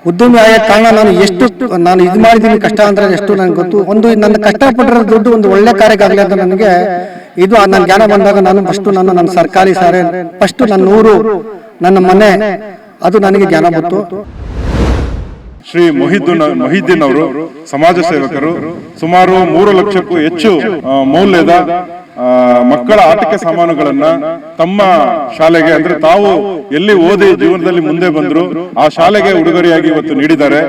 ಉದ್ಯಮಿ ಆಗ ಕಾರಣ ನಾನು ಇದು ಮಾಡಿದ್ದೀನಿ ಕಷ್ಟ ಅಂದ್ರೆ ಎಷ್ಟು ನನಗೆ ಗೊತ್ತು. ಒಂದು ನನ್ನ ಕಷ್ಟಪಟ್ಟಿರೋ ದುಡ್ಡು ಒಂದು ಒಳ್ಳೆ ಕಾರ್ಯಕ್ಕಾಗಲಿ ಅಂತ ನನಗೆ ಇದು ನನ್ನ ಜ್ಞಾನ ಬಂದಾಗ ನಾನು ನನ್ನ ಸರ್ಕಾರಿ ಶಾಲೆ ಫಸ್ಟ್ ನನ್ನ ಊರು ನನ್ನ ಮನೆ ಅದು ನನಗೆ ಜ್ಞಾನ ಬಂತು. ಶ್ರೀ ಮೊಹಿದ್ದೀನ್ ಅವರು ಸಮಾಜ ಸೇವಕರು. ಸುಮಾರು 3 ಲಕ್ಷಕ್ಕೂ ಹೆಚ್ಚು ಮೌಲ್ಯದ ಮಕ್ಕಳ ಆಟಿಕೆ ಸಾಮಾನುಗಳನ್ನ ತಮ್ಮ ಶಾಲೆಗೆ ಅಂದ್ರೆ ತಾವು ಎಲ್ಲಿ ಓದಿ ಜೀವನದಲ್ಲಿ ಮುಂದೆ ಬಂದ್ರು ಆ ಶಾಲೆಗೆ ಉಡುಗೊರೆಯಾಗಿ ಇವತ್ತು ನೀಡಿದ್ದಾರೆ.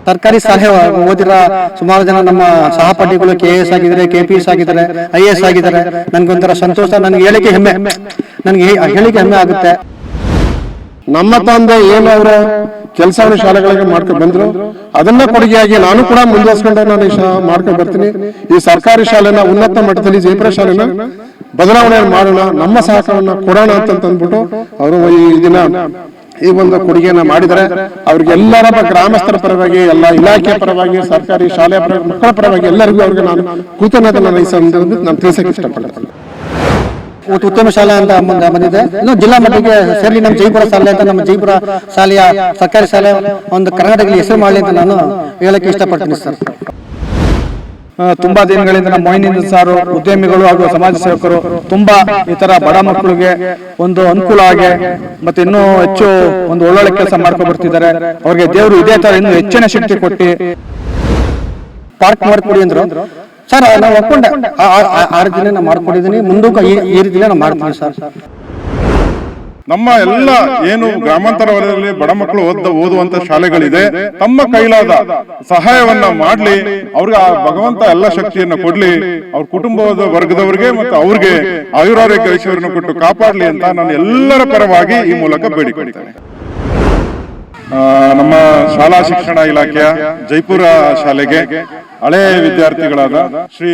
ಸರ್ಕಾರಿ ಶಾಲೆ ಓದಿರೋ ಸುಮಾರು ಜನ ನಮ್ಮ ಸಹಪಾಠಿಗಳು KS ಆಗಿದ್ದಾರೆ, KPS ಆಗಿದ್ದಾರೆ, IAS ಆಗಿದ್ದಾರೆ. ನನ್ಗೊಂಥರ ಸಂತೋಷ, ನನಗೆ ಹೇಳಿಕೆ ಹೆಮ್ಮೆ ಆಗುತ್ತೆ. ನಮ್ಮ ತಂದೆ ಏನು ಅವರ ಕೆಲಸವನ್ನು ಶಾಲೆಗಳಿಗೆ ಮಾಡ್ಕೊಂಡು ಬಂದ್ರು ಅದನ್ನ ಕೊಡುಗೆಯಾಗಿ ನಾನು ಕೂಡ ಮುಂದುವರ್ಸ್ಕೊಂಡು ನಾನು ಮಾಡ್ಕೊಂಡು ಬರ್ತೀನಿ. ಈ ಸರ್ಕಾರಿ ಶಾಲೆನ ಉನ್ನತ ಮಟ್ಟದಲ್ಲಿ ಜಯಪುರ ಶಾಲೆನ ಬದಲಾವಣೆ ಮಾಡೋಣ, ನಮ್ಮ ಸಹಕಾರವನ್ನ ಕೊಡೋಣ ಅಂತಂದ್ಬಿಟ್ಟು ಅವರು ಈ ಒಂದು ಕೊಡುಗೆಯನ್ನ ಮಾಡಿದರೆ ಅವ್ರಿಗೆಲ್ಲರ ಗ್ರಾಮಸ್ಥರ ಪರವಾಗಿ, ಎಲ್ಲ ಇಲಾಖೆ ಪರವಾಗಿ, ಸರ್ಕಾರಿ ಶಾಲೆಯ ಪರವಾಗಿ, ಮಕ್ಕಳ ಪರವಾಗಿ ಎಲ್ಲರಿಗೂ ಅವ್ರಿಗೆ ನಾನು ಕೃತಜ್ಞತೆಯನ್ನು ಈ ಸಂದರ್ಭದಲ್ಲಿ ನಾನು ತಿಳಿಸಕ್ಕೆ ಇಷ್ಟಪಡ್ತೇನೆ. ಉತ್ತಮ ಶಾಲೆ ಅಂತ ಬಂದಿದೆ. ಇನ್ನು ಜಿಲ್ಲಾ ಮಟ್ಟಿಗೆ ಸೇರಿ ನಮ್ಮ ಜೈಪುರ ಶಾಲೆ ಅಂತ, ನಮ್ಮ ಜೈಪುರ ಶಾಲೆಯ ಸರ್ಕಾರಿ ಶಾಲೆ ಒಂದು ಕರ್ನಾಟಕದಲ್ಲಿ ಹೆಸರು ಮಾಡಲಿ ಅಂತ ನಾನು ಹೇಳಕ್ಕೆ ಇಷ್ಟಪಡ್ತೀನಿ ಸರ್. ತುಂಬಾ ದಿನಗಳಿಂದ ನಮ್ಮ ಮೊಯ್ನಿನ್ ಸಾರು ಉದ್ಯಮಿಗಳು ಹಾಗೂ ಸಮಾಜ ಸೇವಕರು ತುಂಬಾ ಈ ತರ ಬಡ ಮಕ್ಕಳಿಗೆ ಒಂದು ಅನುಕೂಲ ಆಗಿ ಮತ್ತೆ ಇನ್ನೂ ಹೆಚ್ಚು ಒಂದು ಒಳ್ಳೊಳ್ಳೆ ಕೆಲಸ ಮಾಡ್ಕೊಂಡು ಬರ್ತಿದ್ದಾರೆ. ಅವ್ರಿಗೆ ದೇವರು ಇದೇ ತರ ಇನ್ನೂ ಹೆಚ್ಚಿನ ಶಕ್ತಿ ಕೊಟ್ಟು ಪಾರ್ಕ್ ಮಾಡಿಕೊಡಿ ಅಂದ್ರು ಸರ್. ನಾವು ಒಪ್ಕೊಂಡೆ, 6 ದಿನ ನಾನು ಮಾಡ್ಕೊಂಡಿದ್ದೀನಿ, ಮುಂದಕ್ಕೂ ಈ ರೀತಿ ನಾನು ಮಾಡ್ತೀನಿ ಸರ್. ನಮ್ಮ ಎಲ್ಲ ಏನು ಗ್ರಾಮಾಂತರ ವಲಯದಲ್ಲಿ ಬಡ ಮಕ್ಕಳು ಓದುವಂತ ಶಾಲೆಗಳಿದೆ, ತಮ್ಮ ಕೈಲಾದ ಸಹಾಯವನ್ನ ಮಾಡ್ಲಿ, ಅವ್ರಿಗೆ ಆ ಭಗವಂತ ಎಲ್ಲ ಶಕ್ತಿಯನ್ನ ಕೊಡ್ಲಿ, ಅವ್ರ ಕುಟುಂಬದ ವರ್ಗದವರಿಗೆ ಮತ್ತು ಅವ್ರಿಗೆ ಆಯುರಾರೋಗ್ಯ ಐಶ್ವರ್ಯವನ್ನು ಕೊಟ್ಟು ಕಾಪಾಡ್ಲಿ ಅಂತ ನಾನು ಎಲ್ಲರ ಪರವಾಗಿ ಈ ಮೂಲಕ ಬೇಡಿಕೊಳ್ತೇನೆ. ನಮ್ಮ ಶಾಲಾ ಶಿಕ್ಷಣ ಇಲಾಖೆಯ ಜೈಪುರ ಶಾಲೆಗೆ ಹಳೆಯ ವಿದ್ಯಾರ್ಥಿಗಳಾದ ಶ್ರೀ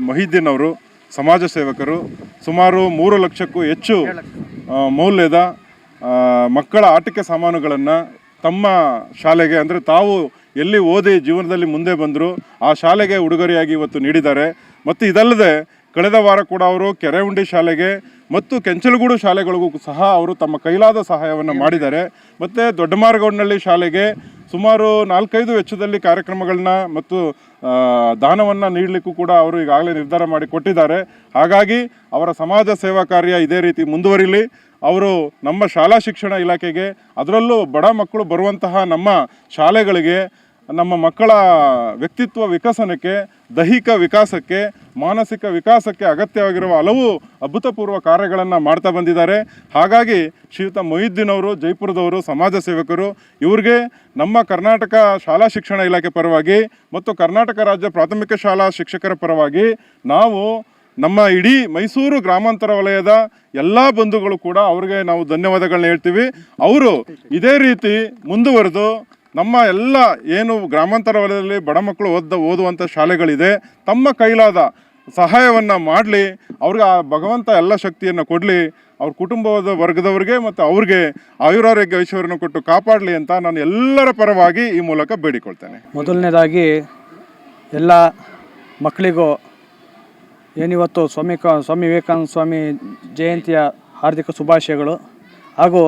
ಮೊಹಿದ್ದೀನ್ ಅವರು ಸಮಾಜ ಸೇವಕರು. ಸುಮಾರು 3 ಲಕ್ಷಕ್ಕೂ ಹೆಚ್ಚು ಮೌಲ್ಯದ ಮಕ್ಕಳ ಆಟಿಕೆ ಸಾಮಾನುಗಳನ್ನು ತಮ್ಮ ಶಾಲೆಗೆ ಅಂದರೆ ತಾವು ಎಲ್ಲಿ ಓದಿ ಜೀವನದಲ್ಲಿ ಮುಂದೆ ಬಂದರು ಆ ಶಾಲೆಗೆ ಉಡುಗೊರೆಯಾಗಿ ಇವತ್ತು ನೀಡಿದ್ದಾರೆ. ಮತ್ತು ಇದಲ್ಲದೆ ಕಳೆದ ವಾರ ಕೂಡ ಅವರು ಕೆರೆಹುಂಡಿ ಶಾಲೆಗೆ ಮತ್ತು ಕೆಂಚಲಗೂಡು ಶಾಲೆಗಳಿಗೂ ಸಹ ಅವರು ತಮ್ಮ ಕೈಲಾದ ಸಹಾಯವನ್ನು ಮಾಡಿದ್ದಾರೆ. ಮತ್ತು ದೊಡ್ಡಮಾರಗೌಡನಹಳ್ಳಿ ಶಾಲೆಗೆ ಸುಮಾರು 4-5 ವೆಚ್ಚದಲ್ಲಿ ಕಾರ್ಯಕ್ರಮಗಳನ್ನ ಮತ್ತು ದಾನವನ್ನು ನೀಡಲಿಕ್ಕೂ ಕೂಡ ಅವರು ಈಗಾಗಲೇ ನಿರ್ಧಾರ ಮಾಡಿ ಕೊಟ್ಟಿದ್ದಾರೆ. ಹಾಗಾಗಿ ಅವರ ಸಮಾಜ ಸೇವಾ ಕಾರ್ಯ ಇದೇ ರೀತಿ ಮುಂದುವರಿಲಿ. ಅವರು ನಮ್ಮ ಶಾಲಾ ಶಿಕ್ಷಣ ಇಲಾಖೆಗೆ, ಅದರಲ್ಲೂ ಬಡ ಮಕ್ಕಳು ಬರುವಂತಹ ನಮ್ಮ ಶಾಲೆಗಳಿಗೆ ನಮ್ಮ ಮಕ್ಕಳ ವ್ಯಕ್ತಿತ್ವ ವಿಕಸನಕ್ಕೆ, ದೈಹಿಕ ವಿಕಾಸಕ್ಕೆ, ಮಾನಸಿಕ ವಿಕಾಸಕ್ಕೆ ಅಗತ್ಯವಾಗಿರುವ ಹಲವು ಅಭೂತಪೂರ್ವ ಕಾರ್ಯಗಳನ್ನು ಮಾಡ್ತಾ ಬಂದಿದ್ದಾರೆ. ಹಾಗಾಗಿ ಶ್ರೀಯುತ ಮೊಹಿದ್ದೀನ್ ಅವರು ಜೈಪುರದವರು ಸಮಾಜ ಸೇವಕರು. ಇವ್ರಿಗೆ ನಮ್ಮ ಕರ್ನಾಟಕ ಶಾಲಾ ಶಿಕ್ಷಣ ಇಲಾಖೆ ಪರವಾಗಿ ಮತ್ತು ಕರ್ನಾಟಕ ರಾಜ್ಯ ಪ್ರಾಥಮಿಕ ಶಾಲಾ ಶಿಕ್ಷಕರ ಪರವಾಗಿ ನಾವು ನಮ್ಮ ಇಡೀ ಮೈಸೂರು ಗ್ರಾಮಾಂತರ ವಲಯದ ಎಲ್ಲ ಬಂಧುಗಳು ಕೂಡ ಅವ್ರಿಗೆ ನಾವು ಧನ್ಯವಾದಗಳನ್ನ ಹೇಳ್ತೀವಿ. ಅವರು ಇದೇ ರೀತಿ ಮುಂದುವರೆದು ನಮ್ಮ ಎಲ್ಲ ಏನು ಗ್ರಾಮಾಂತರ ವಲಯದಲ್ಲಿ ಬಡ ಮಕ್ಕಳು ಓದುವಂಥ ಶಾಲೆಗಳಿದೆ, ತಮ್ಮ ಕೈಲಾದ ಸಹಾಯವನ್ನು ಮಾಡಲಿ, ಅವ್ರಿಗೆ ಆ ಭಗವಂತ ಎಲ್ಲ ಶಕ್ತಿಯನ್ನು ಕೊಡಲಿ, ಅವ್ರ ಕುಟುಂಬದ ವರ್ಗದವರಿಗೆ ಮತ್ತು ಅವ್ರಿಗೆ ಆಯುರಾರೋಗ್ಯ ಐಶ್ವರ್ಯವನ್ನು ಕೊಟ್ಟು ಕಾಪಾಡಲಿ ಅಂತ ನಾನು ಎಲ್ಲರ ಪರವಾಗಿ ಈ ಮೂಲಕ ಬೇಡಿಕೊಳ್ತೇನೆ. ಮೊದಲನೇದಾಗಿ ಎಲ್ಲ ಮಕ್ಕಳಿಗೂ ಏನಿವತ್ತು ಸ್ವಾಮಿ ವಿವೇಕಾನಂದ ಸ್ವಾಮಿ ಜಯಂತಿಯ ಹಾರ್ದಿಕ ಶುಭಾಶಯಗಳು. ಹಾಗೂ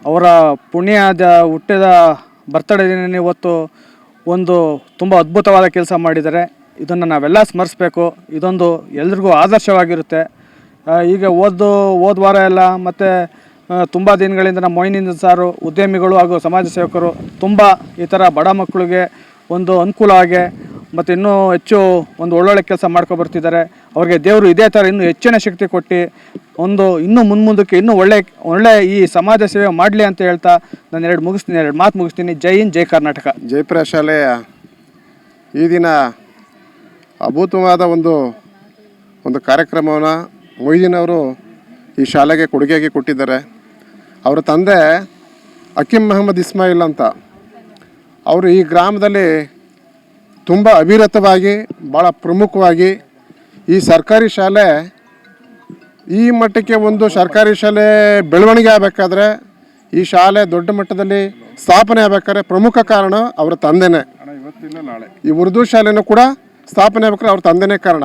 ಅವರ ಪುಣ್ಯದ ಹುಟ್ಟಿದ ಬರ್ತಡೇ ದಿನ ಇವತ್ತು ಒಂದು ತುಂಬ ಅದ್ಭುತವಾದ ಕೆಲಸ ಮಾಡಿದ್ದಾರೆ. ಇದನ್ನು ನಾವೆಲ್ಲ ಸ್ಮರಿಸಬೇಕು. ಇದೊಂದು ಎಲ್ರಿಗೂ ಆದರ್ಶವಾಗಿರುತ್ತೆ. ಈಗ ಹೋದ ವಾರ ಎಲ್ಲ ಮತ್ತು ತುಂಬ ದಿನಗಳಿಂದ ನಮ್ಮ ಮೊಯ್ನಿನ್ ಸಾರು ಉದ್ಯಮಿಗಳು ಹಾಗೂ ಸಮಾಜ ಸೇವಕರು ತುಂಬ ಈ ಥರ ಬಡ ಮಕ್ಕಳಿಗೆ ಒಂದು ಅನುಕೂಲ ಆಗಿ ಮತ್ತು ಇನ್ನೂ ಹೆಚ್ಚು ಒಂದು ಒಳ್ಳೊಳ್ಳೆ ಕೆಲಸ ಮಾಡ್ಕೊಬರ್ತಿದ್ದಾರೆ. ಅವ್ರಿಗೆ ದೇವರು ಇದೇ ಥರ ಇನ್ನೂ ಹೆಚ್ಚಿನ ಶಕ್ತಿ ಕೊಟ್ಟು ಒಂದು ಇನ್ನೂ ಮುಂದಕ್ಕೆ ಇನ್ನೂ ಒಳ್ಳೆ ಈ ಸಮಾಜ ಸೇವೆ ಮಾಡಲಿ ಅಂತ ಹೇಳ್ತಾ ನಾನು 2 ಮಾತು ಮುಗಿಸ್ತೀನಿ. ಜೈ ಹಿಂದ್, ಜೈ ಕರ್ನಾಟಕ. ಜಯಪುರ ಶಾಲೆಯ ಈ ದಿನ ಅದ್ಭುತವಾದ ಒಂದು ಕಾರ್ಯಕ್ರಮವನ್ನು ಮೊಯ್ದಿನ್ ಅವರು ಈ ಶಾಲೆಗೆ ಕೊಡುಗೆಯಾಗಿ ಕೊಟ್ಟಿದ್ದಾರೆ. ಅವರ ತಂದೆ ಹಕೀಂ ಮೊಹಮ್ಮದ್ ಇಸ್ಮಾಯಿಲ್ ಅಂತ, ಅವರು ಈ ಗ್ರಾಮದಲ್ಲಿ ತುಂಬ ಅವಿರತವಾಗಿ ಭಾಳ ಪ್ರಮುಖವಾಗಿ ಈ ಸರ್ಕಾರಿ ಶಾಲೆ ಈ ಮಟ್ಟಕ್ಕೆ ಒಂದು ಸರ್ಕಾರಿ ಶಾಲೆ ಬೆಳವಣಿಗೆ ಆಗಬೇಕಾದ್ರೆ, ಈ ಶಾಲೆ ದೊಡ್ಡ ಮಟ್ಟದಲ್ಲಿ ಸ್ಥಾಪನೆ ಆಗಬೇಕಾದ್ರೆ ಪ್ರಮುಖ ಕಾರಣ ಅವರ ತಂದೆನೇ. ಈ ಉರ್ದು ಶಾಲೆನೂ ಕೂಡ ಸ್ಥಾಪನೆ ಆಗ್ಬೇಕಾದ್ರೆ ಅವ್ರ ತಂದೆನೇ ಕಾರಣ.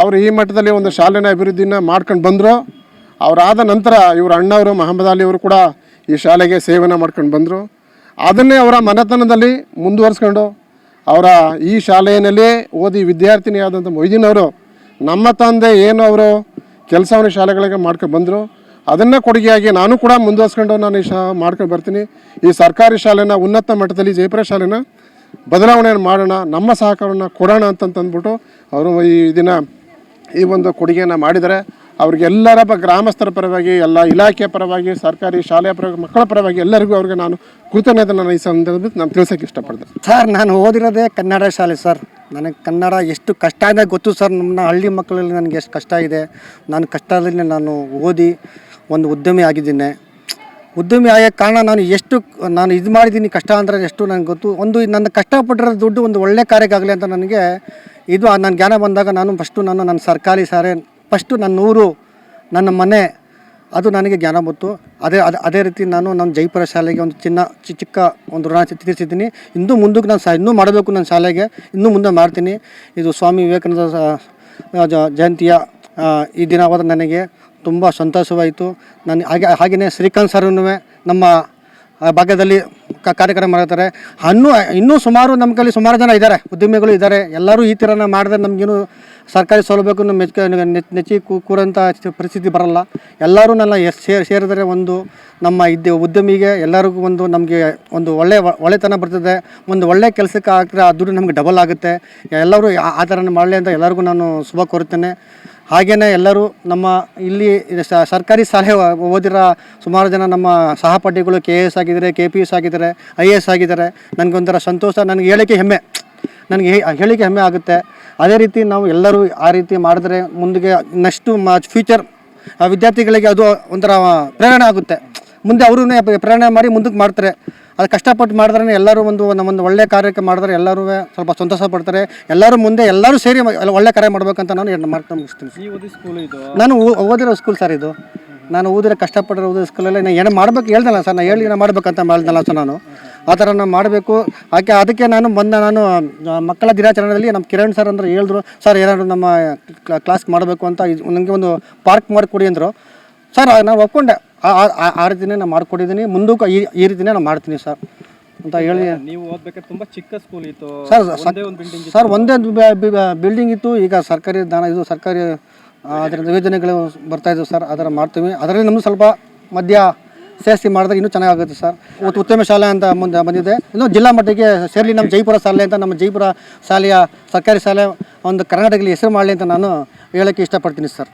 ಅವರು ಈ ಮಟ್ಟದಲ್ಲಿ ಒಂದು ಶಾಲೆನ ಅಭಿವೃದ್ಧಿನ ಮಾಡ್ಕೊಂಡು ಬಂದರು. ಅವರಾದ ನಂತರ ಇವ್ರ ಅಣ್ಣವರು ಮಹಮ್ಮದ್ ಅಲಿ ಅವರು ಕೂಡ ಈ ಶಾಲೆಗೆ ಸೇವೆನ ಮಾಡ್ಕೊಂಡು ಬಂದರು. ಅದನ್ನೇ ಅವರ ಮನೆತನದಲ್ಲಿ ಮುಂದುವರಿಸ್ಕೊಂಡು ಅವರ ಈ ಶಾಲೆಯಲ್ಲೇ ಓದಿ ವಿದ್ಯಾರ್ಥಿನಿಯಾದಂಥ ಮೊಯ್ದೀನ್ ಅವರು ನಮ್ಮ ತಂದೆ ಏನು ಅವರು ಕೆಲಸವನ್ನು ಶಾಲೆಗಳಿಗೆ ಮಾಡ್ಕೊಂಡು ಬಂದರು ಅದನ್ನು ಕೊಡುಗೆಯಾಗಿ ನಾನು ಕೂಡ ಮುಂದುವರ್ಸ್ಕೊಂಡು ನಾನು ಈ ಮಾಡ್ಕೊಂಡು ಬರ್ತೀನಿ. ಈ ಸರ್ಕಾರಿ ಶಾಲೆನ ಉನ್ನತ ಮಟ್ಟದಲ್ಲಿ ಜಯಪುರ ಶಾಲೆನ ಬದಲಾವಣೆಯನ್ನು ಮಾಡೋಣ, ನಮ್ಮ ಸಹಕಾರವನ್ನು ಕೊಡೋಣ ಅಂತಂದ್ಬಿಟ್ಟು ಅವರು ಈ ದಿನ ಈ ಒಂದು ಕೊಡುಗೆಯನ್ನು ಮಾಡಿದ್ದಾರೆ. ಅವ್ರಿಗೆಲ್ಲರ ಗ್ರಾಮಸ್ಥರ ಪರವಾಗಿ, ಎಲ್ಲ ಇಲಾಖೆಯ ಪರವಾಗಿ, ಸರ್ಕಾರಿ ಶಾಲೆಯ ಪರವಾಗಿ, ಮಕ್ಕಳ ಪರವಾಗಿ ಎಲ್ಲರಿಗೂ ಅವ್ರಿಗೆ ನಾನು ಕೃತಜ್ಞತೆ ನಾನು ಈ ಸಂದರ್ಭದಲ್ಲಿ ನಾನು ತಿಳಿಸೋಕ್ಕೆ ಇಷ್ಟಪಡ್ತೆ. ಸರ್, ನಾನು ಓದಿರೋದೇ ಕನ್ನಡ ಶಾಲೆ ಸರ್. ನನಗೆ ಕನ್ನಡ ಎಷ್ಟು ಕಷ್ಟ ಇದೆ ಗೊತ್ತು ಸರ್. ನಮ್ಮ ಹಳ್ಳಿ ಮಕ್ಕಳಲ್ಲಿ ನನಗೆ ಎಷ್ಟು ಕಷ್ಟ ಇದೆ. ನಾನು ಕಷ್ಟದಲ್ಲಿ ನಾನು ಓದಿ ಒಂದು ಉದ್ಯಮಿ ಆಗಿದ್ದೀನಿ. ಉದ್ಯಮಿ ಆಗ ಕಾರಣ ನಾನು ಇದು ಮಾಡಿದ್ದೀನಿ ಕಷ್ಟ ಅಂದರೆ ಎಷ್ಟು ನನಗೆ ಗೊತ್ತು. ಒಂದು ನನ್ನ ಕಷ್ಟಪಟ್ಟಿರೋ ದುಡ್ಡು ಒಂದು ಒಳ್ಳೆ ಕಾರ್ಯಕ್ಕಾಗಲಿ ಅಂತ ನನಗೆ ಇದು ನನ್ನ ಜ್ಞಾನ ಬಂದಾಗ ನಾನು ನನ್ನ ಸರ್ಕಾರಿ ಶಾಲೆ ಫಸ್ಟು ನನ್ನ ಊರು, ನನ್ನ ಮನೆ, ಅದು ನನಗೆ ಜ್ಞಾನ ಬಂತು. ಅದೇ ರೀತಿ ನನ್ನ ಜೈಪುರ ಶಾಲೆಗೆ ಒಂದು ಚಿಕ್ಕ ಒಂದು ಋಣ ತೀರಿಸಿದ್ದೀನಿ. ಇನ್ನೂ ಮುಂದಕ್ಕೆ ನಾನು ಇನ್ನೂ ಮಾಡಬೇಕು. ನನ್ನ ಶಾಲೆಗೆ ಇನ್ನೂ ಮುಂದೆ ಮಾಡ್ತೀನಿ. ಇದು ಸ್ವಾಮಿ ವಿವೇಕಾನಂದ ಜಯಂತಿಯ ಈ ದಿನವಾದ ನನಗೆ ತುಂಬ ಸಂತೋಷವಾಯಿತು. ನಾನು ಹಾಗೆಯೇ ಶ್ರೀಕಾಂತ್ ಸರ್ನೂ ನಮ್ಮ ಭಾಗದಲ್ಲಿ ಕಾರ್ಯಕ್ರಮ ಮಾಡ್ತಾರೆ. ಇನ್ನೂ ಸುಮಾರು ನಮ್ಮ ಕೈಲಿ ಸುಮಾರು ಜನ ಇದ್ದಾರೆ, ಉದ್ಯಮಿಗಳು ಇದ್ದಾರೆ. ಎಲ್ಲರೂ ಈ ಥರನ ಮಾಡಿದ್ರೆ ನಮಗೇನು ಸರ್ಕಾರಿ ಸೌಲಭ್ಯಕ್ಕೂ ನೆಚ್ಚಿ ಕೂರಂಥ ಪರಿಸ್ಥಿತಿ ಬರಲ್ಲ. ಎಲ್ಲರೂ ನನ್ನ ಸೇರಿದರೆ ಒಂದು ನಮ್ಮ ಉದ್ಯಮಿಗೆ ಎಲ್ಲರಿಗೂ ಒಂದು ನಮಗೆ ಒಂದು ಒಳ್ಳೆತನ ಬರ್ತದೆ. ಒಂದು ಒಳ್ಳೆ ಕೆಲಸಕ್ಕೆ ಹಾಕಿದ್ರೆ ಆ ದುಡ್ಡು ನಮಗೆ ಡಬಲ್ ಆಗುತ್ತೆ. ಎಲ್ಲರೂ ಆ ಥರನ ಮಾಡಲಿ ಅಂತ ಎಲ್ಲರಿಗೂ ನಾನು ಶುಭ ಕೋರುತ್ತೇನೆ. ಹಾಗೆಯೇ ಎಲ್ಲರೂ ನಮ್ಮ ಇಲ್ಲಿ ಸರ್ಕಾರಿ ಶಾಲೆ ಓದಿರೋ ಸುಮಾರು ಜನ ನಮ್ಮ ಸಹಪಾಠಿಗಳು KS ಆಗಿದ್ದಾರೆ, KPS ಆಗಿದ್ದಾರೆ, IAS ಆಗಿದ್ದಾರೆ. ನನಗೊಂಥರ ಸಂತೋಷ, ನನಗೆ ಹೇಳಿಕೆ ಹೆಮ್ಮೆ ಆಗುತ್ತೆ. ಅದೇ ರೀತಿ ನಾವು ಎಲ್ಲರೂ ಆ ರೀತಿ ಮಾಡಿದ್ರೆ ಮುಂದೆ ನೆಕ್ಸ್ಟು ಫ್ಯೂಚರ್ ವಿದ್ಯಾರ್ಥಿಗಳಿಗೆ ಅದು ಒಂಥರ ಪ್ರೇರಣೆ ಆಗುತ್ತೆ. ಮುಂದೆ ಅವರು ಪ್ರೇರಣೆ ಮಾಡಿ ಮುಂದಕ್ಕೆ ಮಾಡ್ತಾರೆ. ಅದು ಕಷ್ಟಪಟ್ಟು ಮಾಡಿದ್ರೆ ಎಲ್ಲರೂ ಒಂದು ಒಳ್ಳೆ ಕಾರ್ಯಕ್ಕೆ ಮಾಡಿದ್ರೆ ಎಲ್ಲರೂ ಸ್ವಲ್ಪ ಸಂತೋಷ ಪಡ್ತಾರೆ. ಎಲ್ಲರೂ ಮುಂದೆ ಎಲ್ಲರೂ ಸೇರಿ ಒಳ್ಳೆ ಕಾರ್ಯ ಮಾಡ್ಬೇಕಂತ ನಾನು ಮಾಡ್ಕೊಂಡು ಮುಗಿಸ್ತೀನಿ. ನಾನು ಓದಿರೋ ಸ್ಕೂಲ್ ಸರ್ ಇದು. ನಾನು ಓದಿರೋ ಕಷ್ಟಪಟ್ಟಿರೋ ಓದಿರೋ ಸ್ಕೂಲಲ್ಲಿ ನಾನು ಏನೋ ಮಾಡಬೇಕು ಹೇಳ್ದಲ್ಲ ಸರ್. ನಾನು ಮಾಡಬೇಕಂತ ಮಾಡಿದ್ನಲ್ಲ ಸರ್. ನಾನು ಆ ಥರ ನಾನು ಮಾಡಬೇಕು. ಅದಕ್ಕೆ ನಾನು ಮಕ್ಕಳ ದಿನಾಚರಣೆಯಲ್ಲಿ ನಮ್ಮ ಕಿರಣ್ ಸರ್ ಅಂದ್ರೆ ಹೇಳಿದ್ರು, ಸರ್ ಏನಾದ್ರು ನಮ್ಮ ಕ್ಲಾಸ್ ಮಾಡಬೇಕು ಅಂತ ನನಗೆ ಒಂದು ಪಾರ್ಕ್ ಮಾಡಿಕೊಡಿ ಅಂದರು. ಸರ್ ನಾನು ಒಪ್ಕೊಂಡೆ. ಆ ರೀತಿನೇ ನಾನು ಮಾಡಿಕೊಟ್ಟಿದ್ದೀನಿ. ಮುಂದಕ್ಕೂ ಈ ರೀತಿನೇ ನಾನು ಮಾಡ್ತೀನಿ ಸರ್ ಅಂತ ಹೇಳಿ. ನೀವು ಓದ್ಬೇಕಾದ್ರೆ ತುಂಬ ಚಿಕ್ಕ ಸ್ಕೂಲ್ ಇತ್ತು ಸರ್. ಒಂದೇ ಬಿಲ್ಡಿಂಗ್ ಇತ್ತು. ಈಗ ಸರ್ಕಾರಿ ಸರ್ಕಾರಿ ಅದರಿಂದ ಯೋಜನೆಗಳು ಬರ್ತಾಯಿದ್ವು ಸರ್. ಅದರ ಮಾಡ್ತೀವಿ. ಅದರಲ್ಲಿ ನಮ್ಮದು ಸ್ವಲ್ಪ ಮಧ್ಯ ಸೇರಿಸಿ ಮಾಡಿದ್ರೆ ಇನ್ನೂ ಚೆನ್ನಾಗಾಗುತ್ತೆ ಸರ್. ಉತ್ತಮ ಶಾಲೆ ಅಂತ ಮುಂದೆ ಬಂದಿದೆ. ಇನ್ನೂ ಜಿಲ್ಲಾ ಮಟ್ಟಿಗೆ ಸೇರಲಿ ನಮ್ಮ ಜೈಪುರ ಶಾಲೆ ಅಂತ. ನಮ್ಮ ಜೈಪುರ ಶಾಲೆಯ ಸರ್ಕಾರಿ ಶಾಲೆ ಒಂದು ಕರ್ನಾಟಕದಲ್ಲಿ ಹೆಸರು ಮಾಡಲಿ ಅಂತ ನಾನು ಹೇಳೋಕ್ಕೆ ಇಷ್ಟಪಡ್ತೀನಿ ಸರ್.